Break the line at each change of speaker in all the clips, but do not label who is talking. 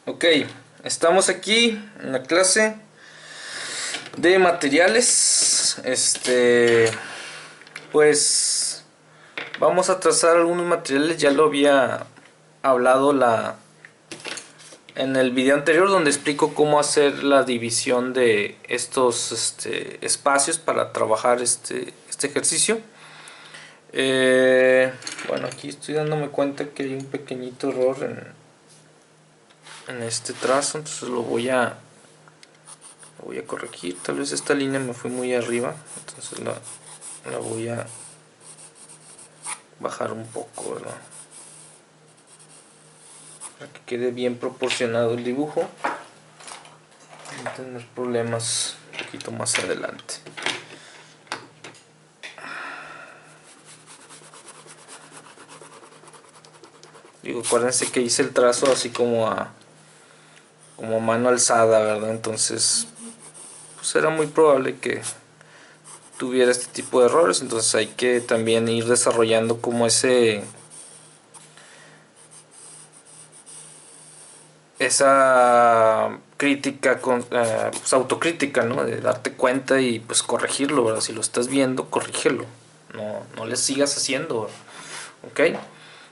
Ok, estamos aquí en la clase de materiales. Pues vamos a trazar algunos materiales. Ya lo había hablado en el video anterior, donde explico cómo hacer la división de estos espacios para trabajar este ejercicio. Bueno, aquí estoy dándome cuenta que hay un pequeñito error en este trazo, entonces lo voy a corregir. Tal vez esta línea me fue muy arriba, entonces la voy a bajar un poco, ¿verdad? Para que quede bien proporcionado el dibujo, no tener problemas un poquito más adelante. Digo, acuérdense que hice el trazo así como a mano alzada, ¿verdad? Entonces pues era muy probable que tuviera este tipo de errores. Entonces hay que también ir desarrollando como esa crítica, pues autocrítica, ¿no? De darte cuenta y pues corregirlo, ¿verdad? Si lo estás viendo, corrígelo. No le sigas haciendo, ¿ok?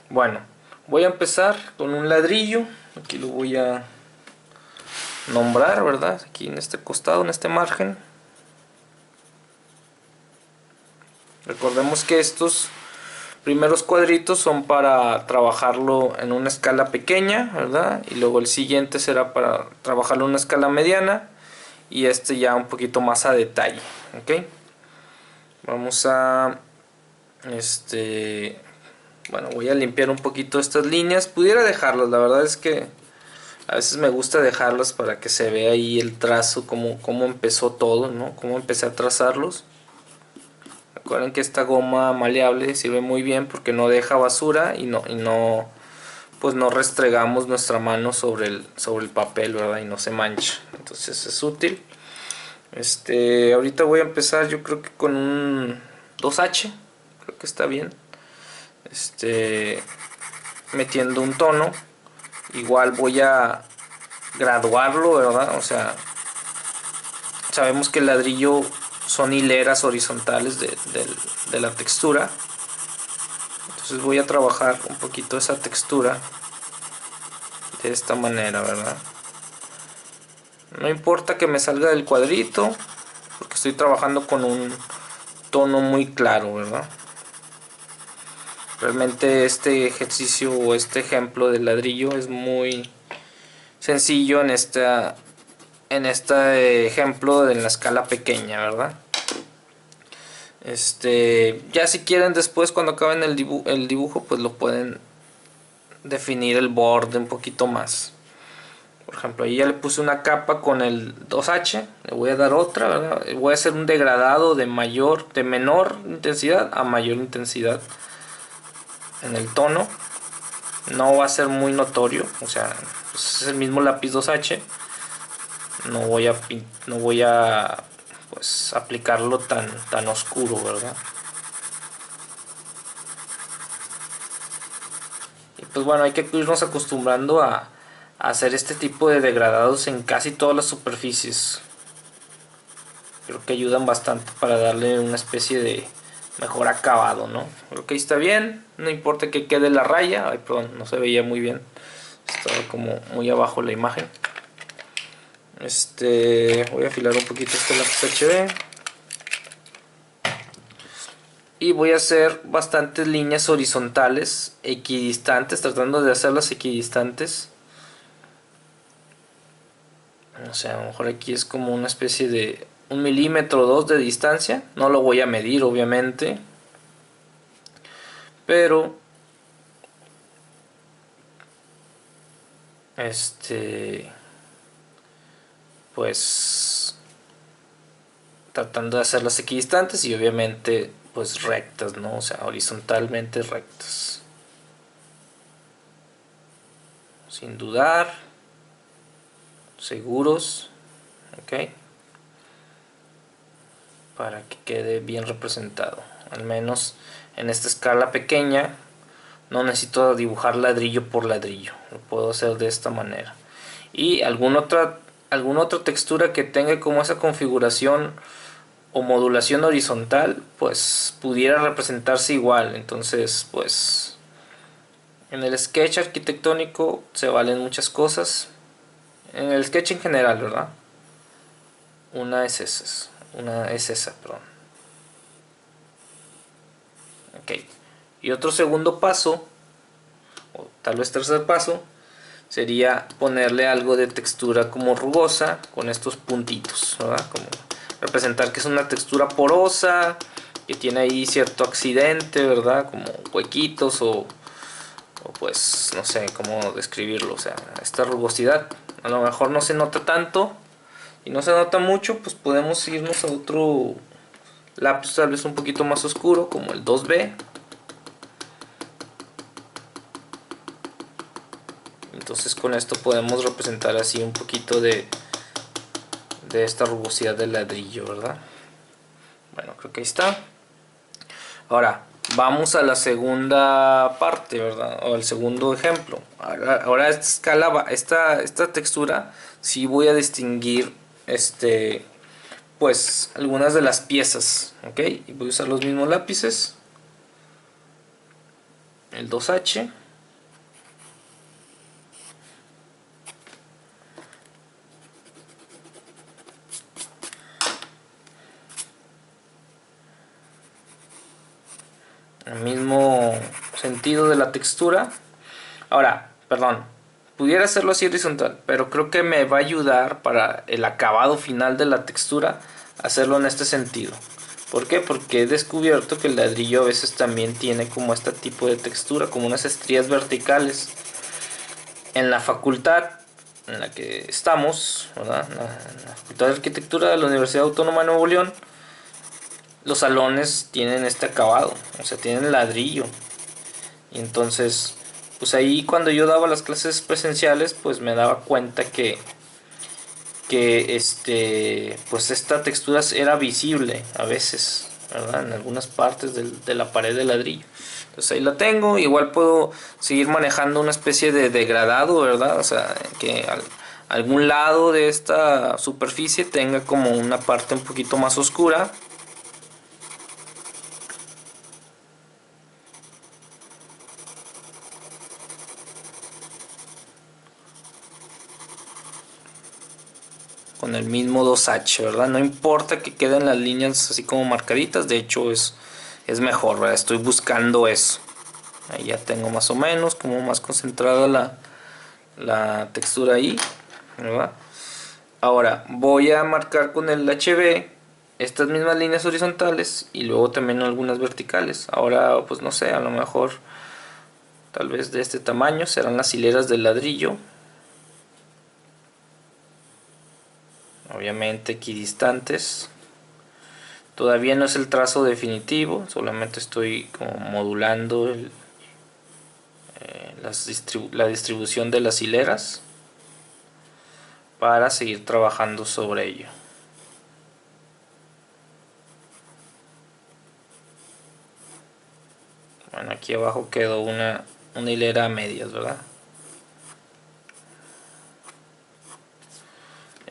Bueno, voy a empezar con un ladrillo. Aquí lo voy a nombrar, ¿verdad? Aquí en este costado, en este margen. Recordemos que estos primeros cuadritos son para trabajarlo en una escala pequeña, ¿verdad? Y luego el siguiente será para trabajarlo en una escala mediana y este ya un poquito más a detalle, ¿ok? Vamos a bueno, voy a limpiar un poquito estas líneas. Pudiera dejarlas, la verdad es que a veces me gusta dejarlas para que se vea ahí el trazo, cómo empezó todo, ¿no? Cómo empecé a trazarlos. Recuerden que esta goma maleable sirve muy bien porque no deja basura y pues no restregamos nuestra mano sobre el papel, ¿verdad? Y no se mancha. Entonces es útil. Ahorita voy a empezar, yo creo que con un 2H, creo que está bien. Metiendo un tono. Igual voy a graduarlo, ¿verdad? O sea, sabemos que el ladrillo son hileras horizontales de la textura. Entonces voy a trabajar un poquito esa textura de esta manera, ¿verdad? No importa que me salga del cuadrito, porque estoy trabajando con un tono muy claro, ¿verdad? Realmente este ejercicio o este ejemplo del ladrillo es muy sencillo en este ejemplo de la escala pequeña, ¿verdad? Ya si quieren después cuando acaben el dibujo pues lo pueden definir el borde un poquito más. Por ejemplo, ahí ya le puse una capa con el 2H, le voy a dar otra, ¿verdad? Voy a hacer un degradado de menor intensidad a mayor intensidad en el tono. No va a ser muy notorio, o sea, pues es el mismo lápiz 2H. No voy a pues aplicarlo tan oscuro, ¿verdad? Y pues bueno, hay que irnos acostumbrando a hacer este tipo de degradados en casi todas las superficies. Creo que ayudan bastante para darle una especie de mejor acabado, ¿no? Creo que ahí está bien, no importa que quede la raya. Ay, perdón, no se veía muy bien, estaba como muy abajo la imagen. Voy a afilar un poquito este lápiz HB y voy a hacer bastantes líneas horizontales equidistantes, tratando de hacerlas equidistantes. O sea, a lo mejor aquí es como una especie de 1 milímetro o 2 de distancia. No lo voy a medir, obviamente, pero pues tratando de hacerlas equidistantes y obviamente pues rectas, ¿no? O sea, horizontalmente rectas, sin dudar, seguros, ok, para que quede bien representado. Al menos en esta escala pequeña no necesito dibujar ladrillo por ladrillo, lo puedo hacer de esta manera. y alguna otra textura que tenga como esa configuración o modulación horizontal, pues pudiera representarse igual. Entonces, pues en el sketch arquitectónico se valen muchas cosas. En el sketch en general, ¿verdad? Una es esa, perdón. Ok. Y otro segundo paso, o tal vez tercer paso, sería ponerle algo de textura como rugosa con estos puntitos, ¿verdad? Como representar que es una textura porosa, que tiene ahí cierto accidente, ¿verdad? Como huequitos o pues no sé cómo describirlo, o sea, esta rugosidad. A lo mejor no se nota tanto y no se nota mucho, pues podemos irnos a otro lápiz tal vez un poquito más oscuro como el 2B. Entonces con esto podemos representar así un poquito de esta rugosidad del ladrillo, ¿verdad? Bueno, creo que ahí está. Ahora, vamos a la segunda parte, ¿verdad? O al segundo ejemplo. Ahora esta escala, esta textura, sí voy a distinguir, pues, algunas de las piezas, ¿ok? Y voy a usar los mismos lápices. El 2H. El mismo sentido de la textura. Ahora, perdón, pudiera hacerlo así horizontal, pero creo que me va a ayudar para el acabado final de la textura hacerlo en este sentido. ¿Por qué? Porque he descubierto que el ladrillo a veces también tiene como este tipo de textura, como unas estrías verticales. En la facultad en la que estamos, ¿verdad? En la Facultad de Arquitectura de la Universidad Autónoma de Nuevo León, los salones tienen este acabado, o sea, tienen ladrillo. Y entonces, pues ahí cuando yo daba las clases presenciales, pues me daba cuenta que pues esta textura era visible a veces, ¿verdad? En algunas partes de la pared de ladrillo. Entonces ahí la tengo, igual puedo seguir manejando una especie de degradado, ¿verdad? O sea, que algún lado de esta superficie tenga como una parte un poquito más oscura. Con el mismo 2H, ¿verdad? No importa que queden las líneas así como marcaditas, de hecho es mejor, ¿verdad? Estoy buscando eso. Ahí ya tengo más o menos como más concentrada la textura ahí, ¿verdad? Ahora voy a marcar con el HB estas mismas líneas horizontales y luego también algunas verticales. Ahora pues no sé, a lo mejor tal vez de este tamaño serán las hileras del ladrillo. Obviamente equidistantes. Todavía no es el trazo definitivo, solamente estoy como modulando la distribución de las hileras para seguir trabajando sobre ello. Bueno, aquí abajo quedó una hilera a medias, ¿verdad?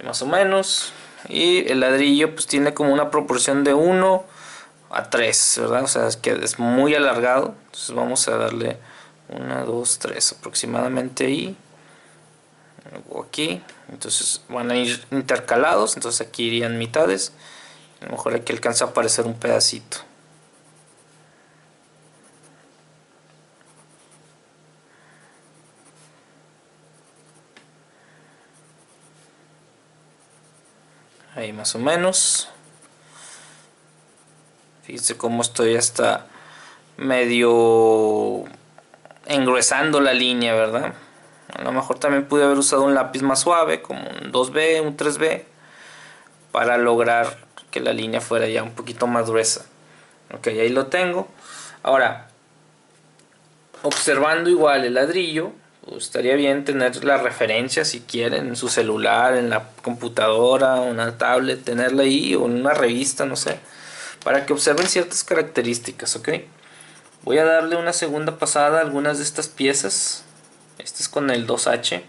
Y más o menos. Y el ladrillo pues tiene como una proporción de 1 a 3, ¿verdad? O sea, es que es muy alargado. Entonces vamos a darle 1, 2, 3 aproximadamente ahí. Luego aquí. Entonces van a ir intercalados. Entonces aquí irían mitades. A lo mejor aquí alcanza a aparecer un pedacito. Ahí más o menos. Fíjense cómo estoy hasta medio engruesando la línea, ¿verdad? A lo mejor también pude haber usado un lápiz más suave, como un 2B, un 3B, para lograr que la línea fuera ya un poquito más gruesa. Ok, ahí lo tengo. Ahora, observando igual el ladrillo, pues estaría bien tener la referencia si quieren en su celular, en la computadora, una tablet, tenerla ahí o en una revista, no sé, para que observen ciertas características, ¿ok? Voy a darle una segunda pasada a algunas de estas piezas. Este es con el 2H.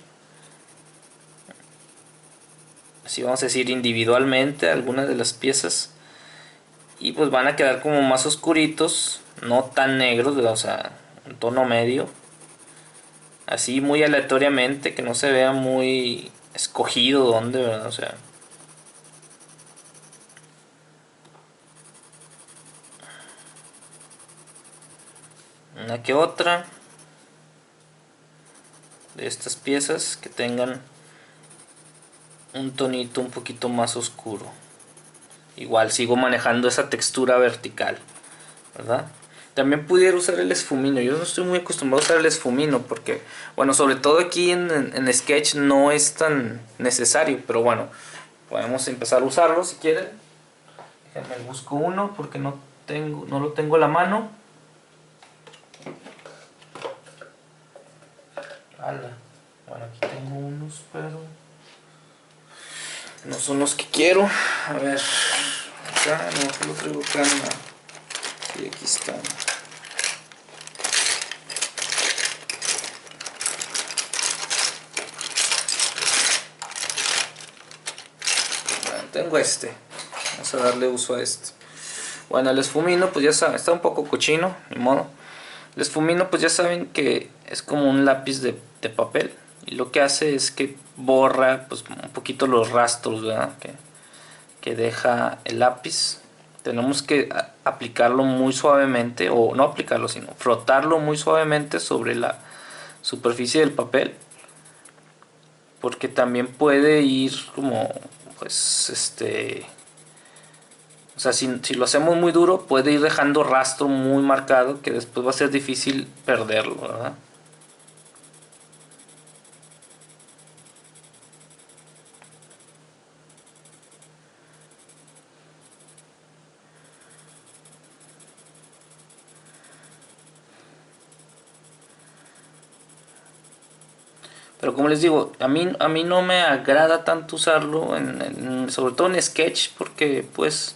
así vamos a decir individualmente algunas de las piezas, y pues van a quedar como más oscuritos, no tan negros, ¿verdad? O sea, un tono medio, así muy aleatoriamente, que no se vea muy escogido dónde, ¿verdad? O sea, una que otra de estas piezas que tengan un tonito un poquito más oscuro. Igual sigo manejando esa textura vertical, ¿verdad? También pudiera usar el esfumino. Yo no estoy muy acostumbrado a usar el esfumino porque, bueno, sobre todo aquí en Sketch no es tan necesario, pero bueno, podemos empezar a usarlo si quieren. Déjenme busco uno porque no lo tengo a la mano. Ala. Bueno, aquí tengo unos, pero no son los que quiero. A ver, acá no lo traigo acá. Y aquí está. Bueno, tengo este. Vamos a darle uso a este. Bueno, el esfumino, pues ya saben, está un poco cochino, ni modo. El esfumino, pues ya saben que es como un lápiz de papel. Y lo que hace es que borra pues un poquito los rastros, ¿verdad? Que deja el lápiz. Tenemos que aplicarlo muy suavemente, o no aplicarlo, sino frotarlo muy suavemente sobre la superficie del papel, porque también puede ir como, pues, o sea, si lo hacemos muy duro, puede ir dejando rastro muy marcado que después va a ser difícil perderlo, ¿verdad? Pero como les digo, a mí no me agrada tanto usarlo, sobre todo en Sketch, porque pues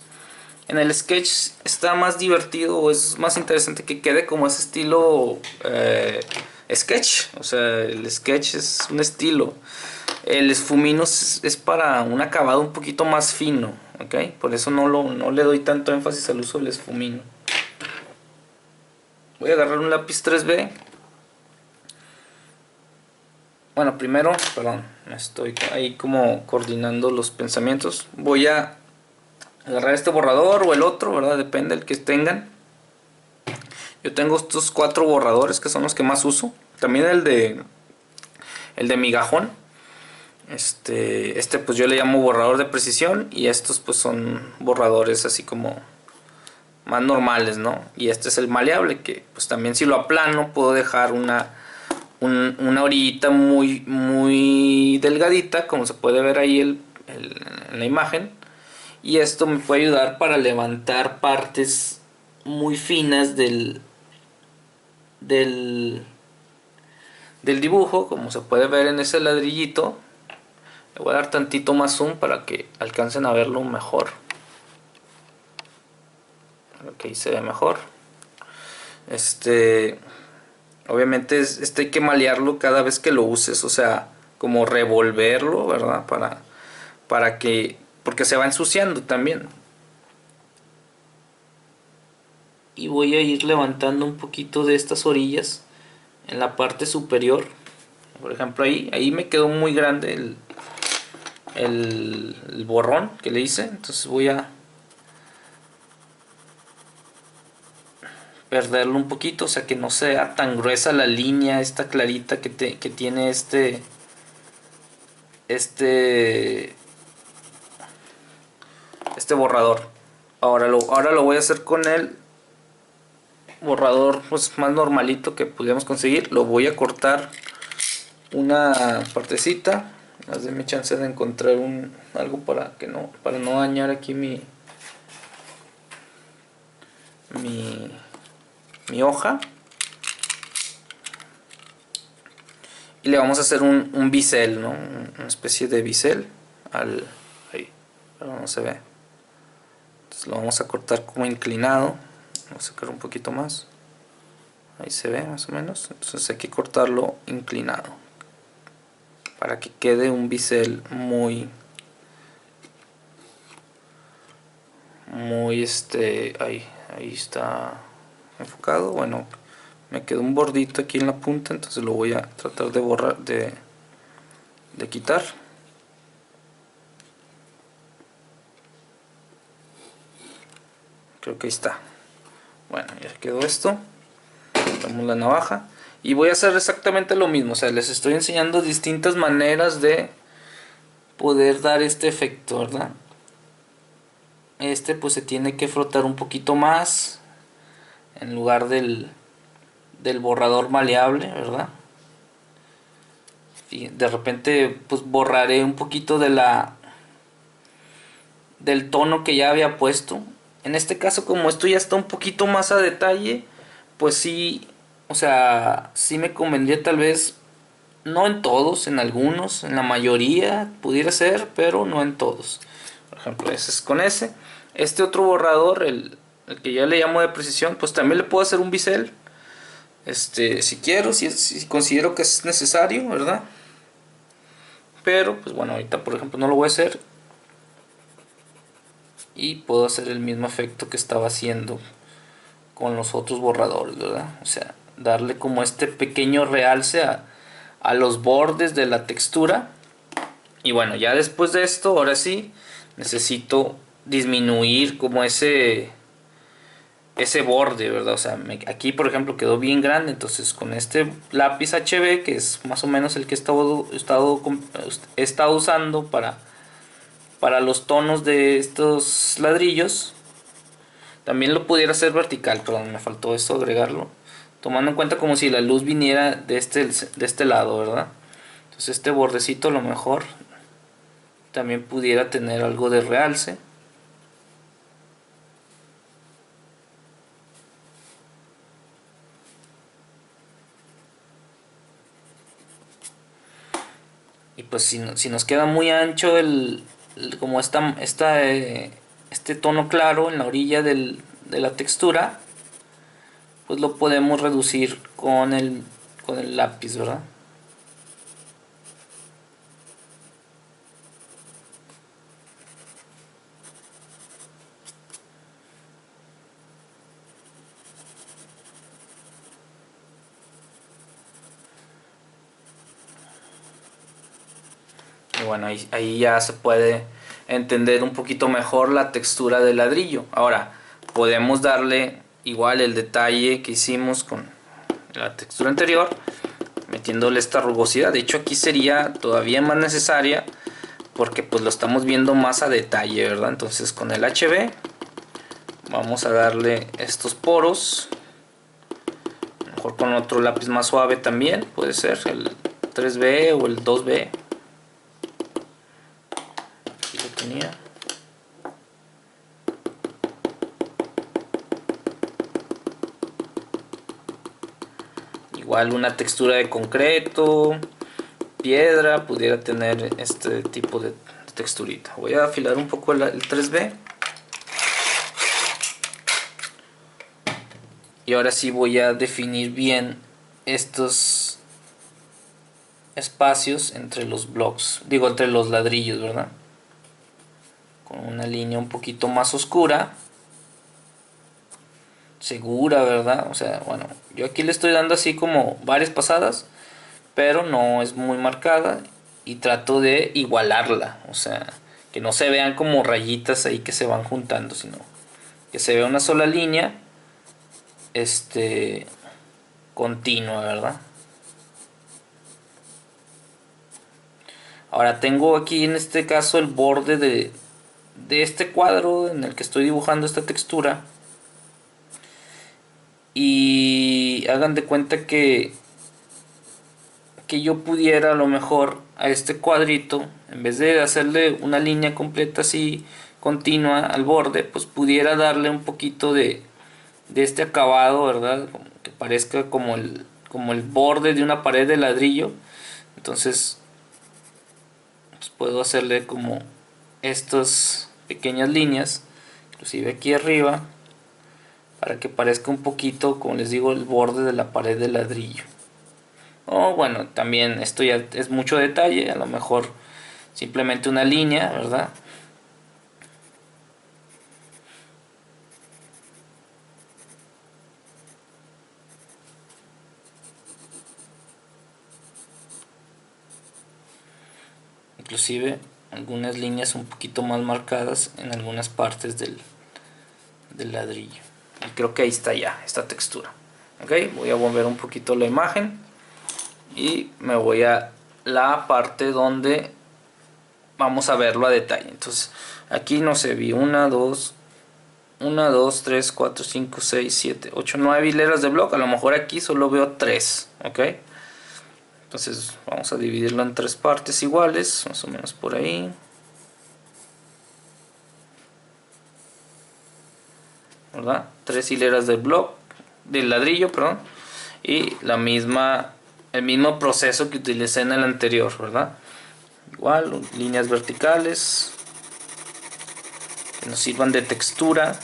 en el Sketch está más divertido o es más interesante que quede como ese estilo Sketch. O sea, el Sketch es un estilo. El esfumino es para un acabado un poquito más fino, ¿ok? Por eso no le doy tanto énfasis al uso del esfumino. Voy a agarrar un lápiz 3B. Bueno, primero, perdón, estoy ahí como coordinando los pensamientos. Voy a agarrar este borrador o el otro, ¿verdad? Depende del que tengan. Yo tengo estos 4 borradores que son los que más uso. También el de migajón. Pues yo le llamo borrador de precisión, y estos pues son borradores así como más normales, ¿no? Y este es el maleable, que pues también si lo aplano puedo dejar una orillita muy, muy delgadita, como se puede ver ahí en la imagen. Y esto me puede ayudar para levantar partes muy finas del, del dibujo, como se puede ver en ese ladrillito. Le voy a dar tantito más zoom para que alcancen a verlo mejor. Ok, se ve mejor. Obviamente hay que malearlo cada vez que lo uses, o sea, como revolverlo, ¿verdad? Porque se va ensuciando también. Y voy a ir levantando un poquito de estas orillas en la parte superior. Por ejemplo, ahí me quedó muy grande el borrón que le hice, entonces voy a perderlo un poquito, o sea que no sea tan gruesa la línea esta clarita que tiene este borrador. Ahora lo voy a hacer con el borrador pues más normalito que pudiéramos conseguir. Lo voy a cortar una partecita. Denme chance de encontrar algo para no dañar aquí mi hoja. Y le vamos a hacer un bisel, ¿no? Una especie de bisel ahí, pero no se ve. Entonces lo vamos a cortar como inclinado. Vamos a sacar un poquito más. Ahí se ve más o menos. Entonces hay que cortarlo inclinado para que quede un bisel muy muy ahí está enfocado. Bueno, me quedó un bordito aquí en la punta, entonces lo voy a tratar de borrar, de quitar. Creo que ahí está. Bueno, ya quedó esto. Damos la navaja y voy a hacer exactamente lo mismo. O sea, les estoy enseñando distintas maneras de poder dar este efecto, ¿verdad? Pues se tiene que frotar un poquito más en lugar del borrador maleable, ¿verdad? Y de repente pues borraré un poquito del tono que ya había puesto. En este caso, como esto ya está un poquito más a detalle, pues sí, o sea, sí me convendría tal vez, no en todos, en algunos, en la mayoría pudiera ser, pero no en todos. Por ejemplo, ese es con ese. Este otro borrador, el que ya le llamo de precisión, pues también le puedo hacer un bisel. Si quiero, si considero que es necesario, ¿verdad? Pero, pues bueno, ahorita por ejemplo no lo voy a hacer. Y puedo hacer el mismo efecto que estaba haciendo con los otros borradores, ¿verdad? O sea, darle como este pequeño realce a los bordes de la textura. Y bueno, ya después de esto, ahora sí, necesito disminuir como ese borde, ¿verdad? O sea, aquí por ejemplo quedó bien grande, entonces con este lápiz HB, que es más o menos el que he estado usando para los tonos de estos ladrillos, también lo pudiera hacer vertical, perdón, me faltó esto agregarlo, tomando en cuenta como si la luz viniera de este lado, ¿verdad? Entonces este bordecito a lo mejor también pudiera tener algo de realce. Y pues si nos queda muy ancho como este tono claro en la orilla de la textura, pues lo podemos reducir con el lápiz, ¿verdad? Y bueno, ahí ya se puede entender un poquito mejor la textura del ladrillo. Ahora, podemos darle igual el detalle que hicimos con la textura anterior, metiéndole esta rugosidad. De hecho, aquí sería todavía más necesaria porque pues lo estamos viendo más a detalle, ¿verdad? Entonces con el HB vamos a darle estos poros, a lo mejor con otro lápiz más suave también, puede ser el 3B o el 2B. Aquí lo tenía. Igual una textura de concreto, piedra, pudiera tener este tipo de texturita. Voy a afilar un poco el 3B. Y ahora sí voy a definir bien estos espacios entre los blocks, digo entre los ladrillos, ¿verdad? Con una línea un poquito más oscura, segura, ¿verdad? O sea, bueno, yo aquí le estoy dando así como varias pasadas, pero no es muy marcada y trato de igualarla, o sea, que no se vean como rayitas ahí que se van juntando, sino que se vea una sola línea continua, ¿verdad? Ahora tengo aquí en este caso el borde de este cuadro en el que estoy dibujando esta textura. Y hagan de cuenta que yo pudiera a lo mejor a este cuadrito, en vez de hacerle una línea completa así continua al borde, pues pudiera darle un poquito de este acabado, ¿verdad? Que parezca como el borde de una pared de ladrillo. Entonces pues puedo hacerle como estas pequeñas líneas, inclusive aquí arriba, para que parezca un poquito, como les digo, el borde de la pared de ladrillo. O bueno, también esto ya es mucho detalle, a lo mejor simplemente una línea, ¿verdad? inclusive algunas líneas un poquito más marcadas en algunas partes del ladrillo. Y creo que ahí está ya esta textura. Ok, voy a volver un poquito la imagen y me voy a la parte donde vamos a verlo a detalle. Entonces aquí no sé, vi 1, 2, 3, 4, 5, 6, 7, 8, 9 hileras de bloque. A lo mejor aquí solo veo 3. Ok, entonces vamos a dividirlo en 3 partes iguales, más o menos por ahí. ¿Verdad? 3 hileras de bloque, del ladrillo, perdón, y el mismo proceso que utilicé en el anterior, ¿verdad? Igual, líneas verticales que nos sirvan de textura.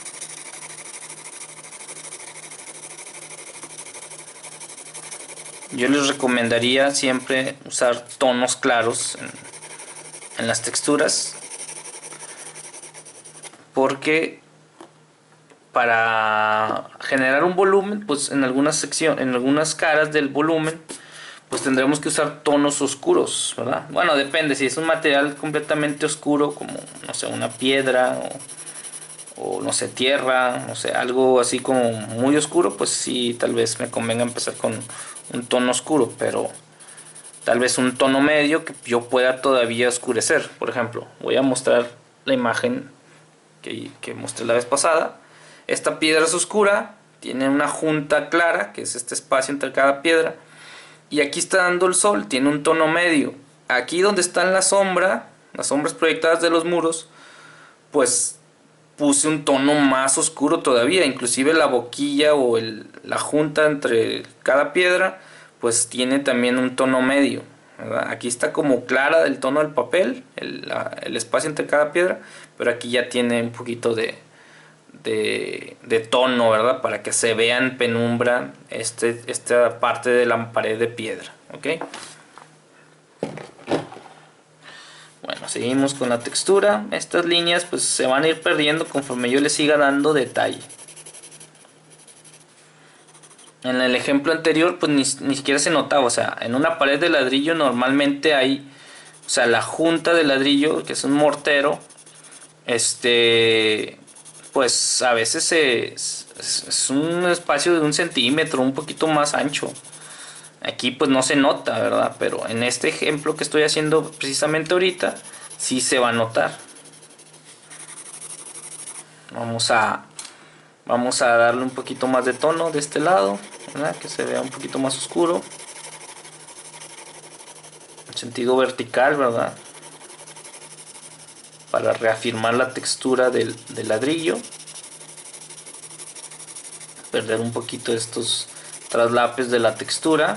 Yo les recomendaría siempre usar tonos claros en las texturas, porque para generar un volumen, pues en algunas caras del volumen, pues tendremos que usar tonos oscuros, ¿verdad? Bueno, depende, si es un material completamente oscuro, como, no sé, una piedra o no sé, tierra, no sé, algo así como muy oscuro, pues sí, tal vez me convenga empezar con un tono oscuro, pero tal vez un tono medio que yo pueda todavía oscurecer. Por ejemplo, voy a mostrar la imagen que mostré la vez pasada. Esta piedra es oscura, tiene una junta clara, que es este espacio entre cada piedra, y aquí está dando el sol, tiene un tono medio. Aquí donde están las sombras proyectadas de los muros, pues puse un tono más oscuro todavía, inclusive la boquilla o la junta entre cada piedra, pues tiene también un tono medio, ¿verdad? Aquí está como clara del tono del papel, el espacio entre cada piedra, pero aquí ya tiene un poquito de tono, ¿verdad? Para que se vea en penumbra esta parte de la pared de piedra, ¿ok? Bueno, seguimos con la textura. Estas líneas pues se van a ir perdiendo conforme yo les siga dando detalle. En el ejemplo anterior pues ni siquiera se notaba, o sea, en una pared de ladrillo normalmente hay, o sea, la junta de ladrillo, que es un mortero, pues a veces es un espacio de 1 centímetro, un poquito más ancho. Aquí pues no se nota, ¿verdad? Pero en este ejemplo que estoy haciendo precisamente ahorita, sí se va a notar. Vamos a darle un poquito más de tono de este lado, ¿verdad? Que se vea un poquito más oscuro. En sentido vertical, ¿verdad? Para reafirmar la textura del ladrillo. Perder un poquito estos traslapes de la textura.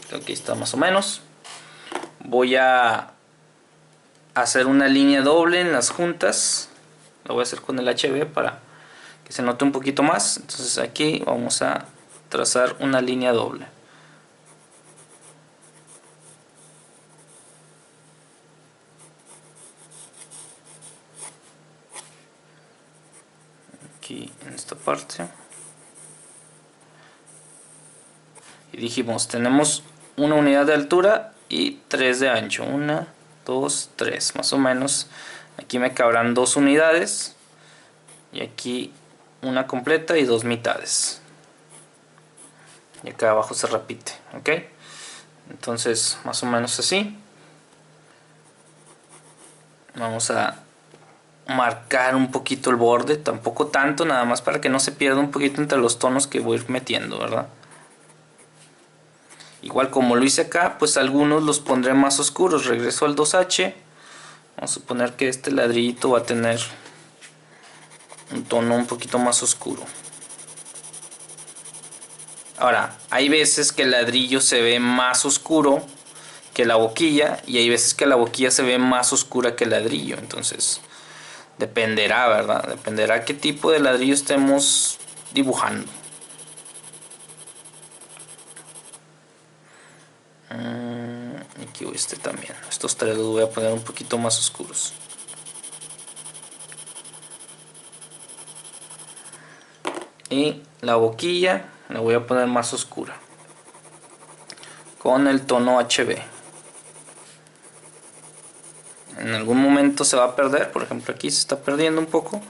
Creo que está más o menos. Voy a hacer una línea doble en las juntas. Lo voy a hacer con el HB para que se note un poquito más. Entonces aquí vamos a trazar una línea doble. Aquí en esta parte. Y dijimos, tenemos una unidad de altura y 3 de ancho. 1, 2, 3, más o menos. Aquí me cabrán 2 unidades. Y aquí una completa y 2 mitades. Y acá abajo se repite, ¿ok? Entonces, más o menos así. Vamos a marcar un poquito el borde, tampoco tanto, nada más para que no se pierda un poquito entre los tonos que voy a ir metiendo, ¿verdad? Igual como lo hice acá, pues algunos los pondré más oscuros. Regreso al 2H. Vamos a suponer que este ladrillito va a tener un tono un poquito más oscuro. Ahora, hay veces que el ladrillo se ve más oscuro que la boquilla y hay veces que la boquilla se ve más oscura que el ladrillo. Entonces, dependerá, ¿verdad? Dependerá qué tipo de ladrillo estemos dibujando. Aquí este también. Estos tres los voy a poner un poquito más oscuros. Y la boquilla la voy a poner más oscura. con el tono HB. En algún momento se va a perder, por ejemplo aquí se está perdiendo un poco,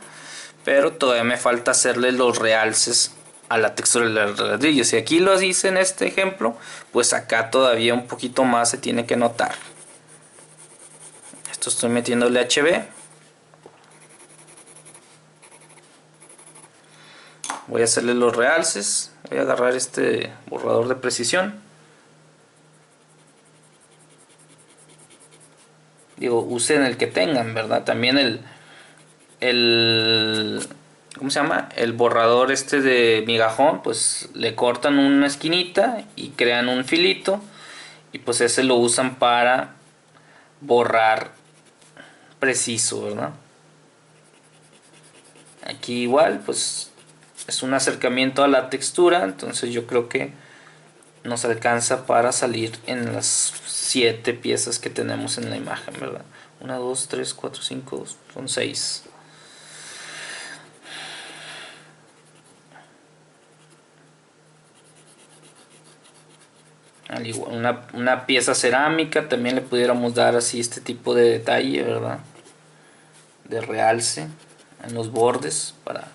pero todavía me falta hacerle los realces a la textura del ladrillo. Si aquí lo hice en este ejemplo, pues acá todavía un poquito más se tiene que notar. Esto estoy metiéndole HB. Voy a hacerle los realces. Voy a agarrar este borrador de precisión. Digo, usen el que tengan, ¿verdad? También el ¿cómo se llama? El borrador este de migajón, pues le cortan una esquinita y crean un filito. Y pues ese lo usan para borrar preciso, ¿verdad? Aquí igual, pues es un acercamiento a la textura, entonces yo creo que nos alcanza para salir en las 7 piezas que tenemos en la imagen, ¿verdad? 1, 2, 3, 4, 5, son 6. Al igual, una pieza cerámica también le pudiéramos dar así este tipo de detalle, ¿verdad? De realce en los bordes para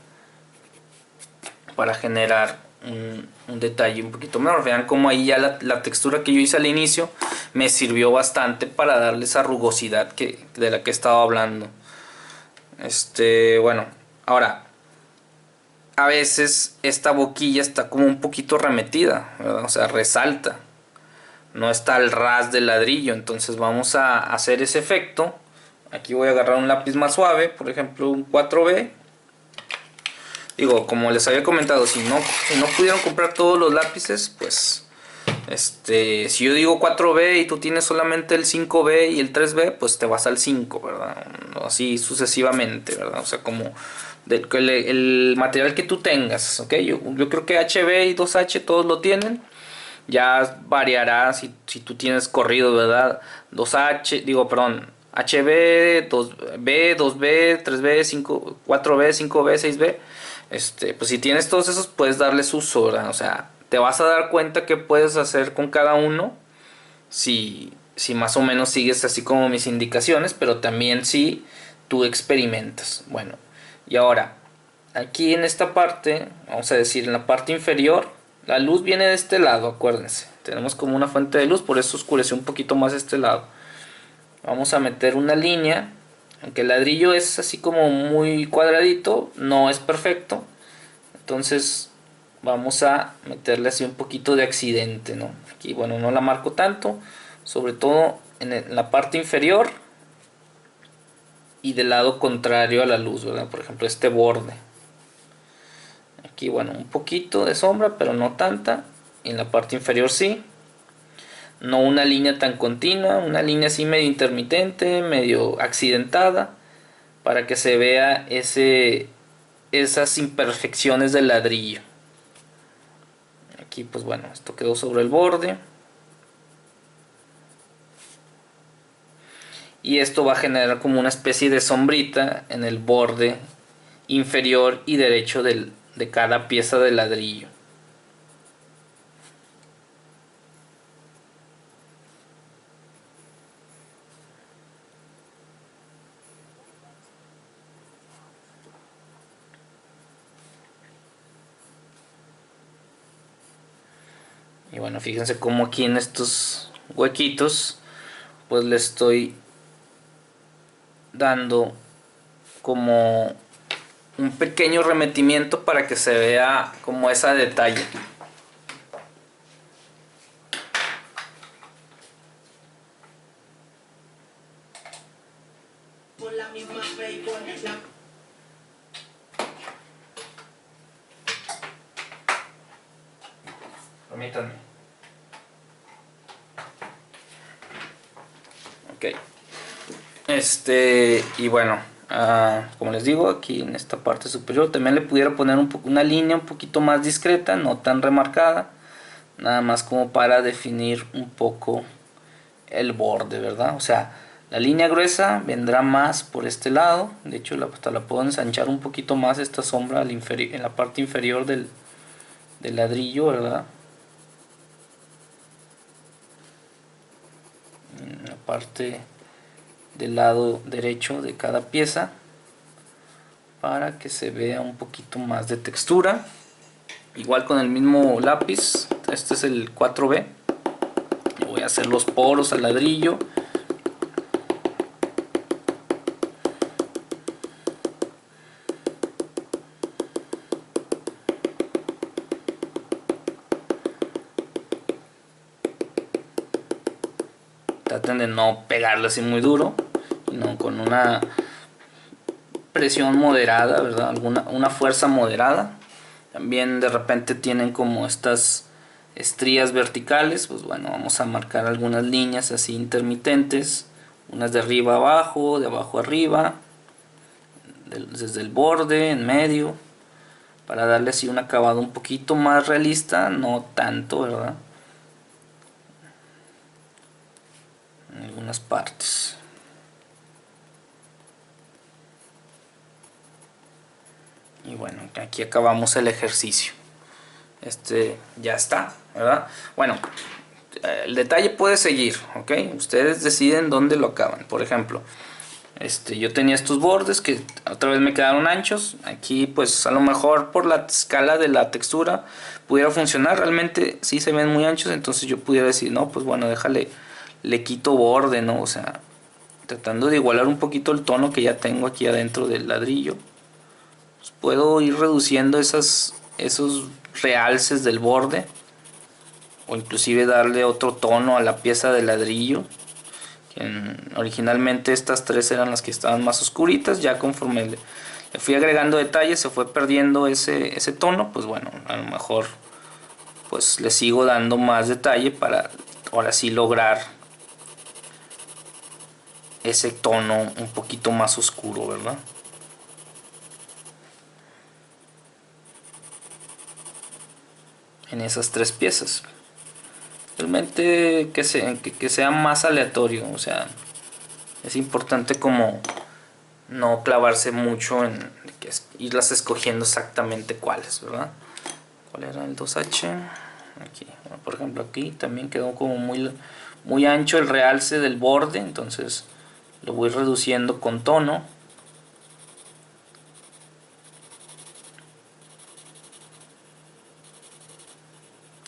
generar un detalle un poquito menor. Vean como ahí ya la textura que yo hice al inicio me sirvió bastante para darle esa rugosidad de la que estaba hablando. Bueno, ahora a veces esta boquilla está como un poquito remetida, ¿verdad? O sea, resalta, no está al ras del ladrillo. Entonces vamos a hacer ese efecto. Aquí voy a agarrar un lápiz más suave, por ejemplo un 4B. Digo, como les había comentado, si no pudieron comprar todos los lápices, pues si yo digo 4B y tú tienes solamente el 5B y el 3B, pues te vas al 5, ¿verdad? Así sucesivamente, ¿verdad? O sea, como el material que tú tengas, ¿ok? Yo creo que HB y 2H todos lo tienen. Ya variará si tú tienes corrido, ¿verdad? 2H, digo, perdón, HB, 2B, 2B, 3B, 5, 4B, 5B, 6B. Pues si tienes todos esos, puedes darles uso, ¿verdad? O sea, te vas a dar cuenta qué puedes hacer con cada uno si más o menos sigues así como mis indicaciones, pero también si tú experimentas. Bueno, y ahora, aquí en esta parte, vamos a decir en la parte inferior, la luz viene de este lado, acuérdense. Tenemos como una fuente de luz, por eso oscureció un poquito más este lado. Vamos a meter una línea. Aunque el ladrillo es así como muy cuadradito, no es perfecto. Entonces vamos a meterle así un poquito de accidente, ¿no? Aquí, bueno, no la marco tanto, sobre todo en la parte inferior y del lado contrario a la luz, ¿verdad? Por ejemplo, este borde. Aquí, bueno, un poquito de sombra, pero no tanta. Y en la parte inferior sí. No una línea tan continua, una línea así medio intermitente, medio accidentada, para que se vea esas imperfecciones del ladrillo. Aquí pues bueno, esto quedó sobre el borde. Y esto va a generar como una especie de sombrita en el borde inferior y derecho de cada pieza de ladrillo. Y bueno, fíjense cómo aquí en estos huequitos pues le estoy dando como un pequeño remetimiento para que se vea como ese detalle. Permítanme. Ok. Y bueno, como les digo, aquí en esta parte superior también le pudiera poner una línea un poquito más discreta, no tan remarcada, nada más como para definir un poco el borde, ¿verdad? O sea, la línea gruesa vendrá más por este lado. De hecho, hasta la puedo ensanchar un poquito más esta sombra en la parte inferior del ladrillo, ¿verdad? parte del lado derecho de cada pieza para que se vea un poquito más de textura. Igual con el mismo lápiz, este es el 4B. Yo voy a hacer los poros al ladrillo. Traten de no pegarle así muy duro, sino con una presión moderada, ¿verdad? Una fuerza moderada. También de repente tienen como estas estrías verticales, pues bueno, vamos a marcar algunas líneas así intermitentes, unas de arriba a abajo, de abajo a arriba, desde el borde, en medio, para darle así un acabado un poquito más realista, no tanto, ¿verdad? En algunas partes. Y bueno, aquí acabamos el ejercicio. Ya está, ¿verdad? Bueno, el detalle puede seguir, ¿ok? Ustedes deciden dónde lo acaban. Por ejemplo, yo tenía estos bordes que otra vez me quedaron anchos. Aquí pues a lo mejor por la escala de la textura pudiera funcionar. Realmente sí se ven muy anchos, entonces yo pudiera decir, no, pues bueno, le quito borde, ¿no? O sea, tratando de igualar un poquito el tono que ya tengo aquí adentro del ladrillo. Pues puedo ir reduciendo esos realces del borde, o inclusive darle otro tono a la pieza de ladrillo. Originalmente estas tres eran las que estaban más oscuritas, ya conforme le fui agregando detalles se fue perdiendo ese tono. Pues bueno, a lo mejor pues le sigo dando más detalle para ahora sí lograr ese tono un poquito más oscuro, ¿verdad? En esas tres piezas. Realmente que sea más aleatorio, o sea, es importante como no clavarse mucho en irlas escogiendo exactamente cuáles, ¿verdad? ¿Cuál era el 2H? Aquí, bueno, por ejemplo aquí también quedó como muy ancho el realce del borde, entonces lo voy reduciendo con tono.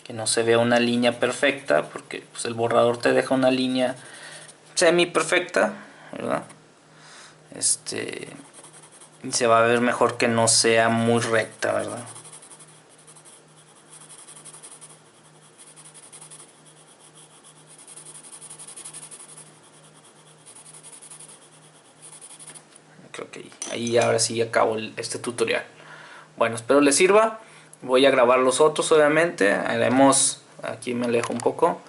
Que no se vea una línea perfecta, porque pues, el borrador te deja una línea semi perfecta, ¿verdad? Y se va a ver mejor que no sea muy recta, ¿verdad? Creo que ahí ahora sí acabo este tutorial. Bueno, espero les sirva. Voy a grabar los otros, obviamente. Haremos, aquí me alejo un poco,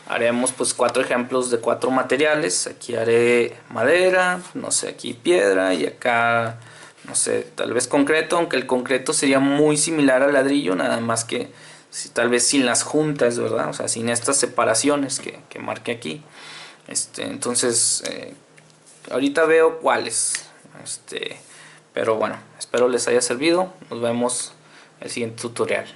haremos pues 4 ejemplos de 4 materiales. Aquí haré madera, no sé, aquí piedra, y acá no sé, tal vez concreto, aunque el concreto sería muy similar al ladrillo, nada más que tal vez sin las juntas, ¿verdad? O sea, sin estas separaciones que marqué aquí. Entonces ahorita veo cuáles. Pero bueno, espero les haya servido. Nos vemos en el siguiente tutorial.